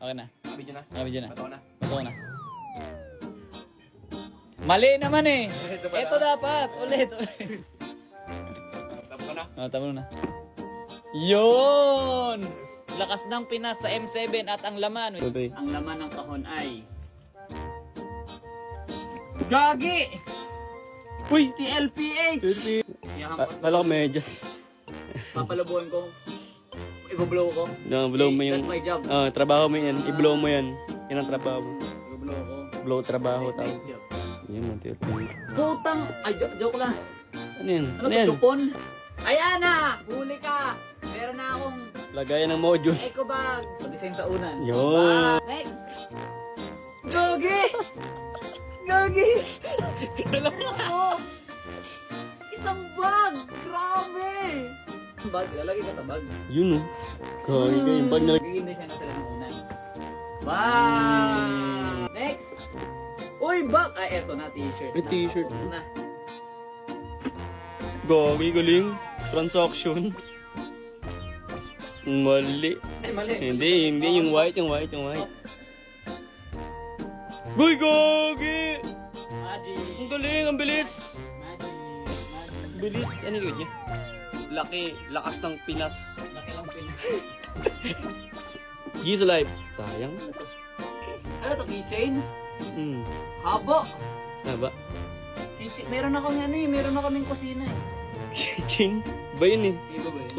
Okay na. Video na. Nakabidyo na. Bato na. Bato na. Mali naman eh. Ito pala. Ito dapat. Ulit. Tapos na. Tama na. Yun! Lakas ng Pinas sa M7 at ang laman. Ang laman ng kahon ay... Gagi! Uy! TLPH! Yahan ko. Kala ko medyas. Papalabuhan ko. I-blow ko. No, blow mo That's yung... my job. trabaho mo yan. I-blow mo yan. Yan ang trabaho mo. I-blow ko. Blow trabaho. Nice Tapos. job. Yan, mantir. Putang! Ay, joke lang. Ano yan? Ano Ano to, yan? chupon? Ayan na! Huli ka! Meron na akong Lagayan ng module. eco bag sa design sa unan. Yun. Next! Gagi! Gagi! Dalawa ko! Isang bag! Grabe! Bag, lalagay ka sa bag. Yun oh. Kaya yung bag na... Gaganda siya na sila ng unan. Wow! Next! Uy, bag! Ay, eto na, t-shirt. May t-shirt. Tapos na. Gagi, galing. Transaction. Mali. Ay, mali. Hindi. Yung white. Uy, gagi! Magic! Ang galing, ang bilis. Magic! Bilis. Ano yun niya? Laki, lakas ng Pinas. Laki lang pin. G's alive. Sayang. Ano to, keychain? Hmm. Habo! Ano ba? Meron na kaming kusina eh. Ching. Ba yun eh? Iba ba yun?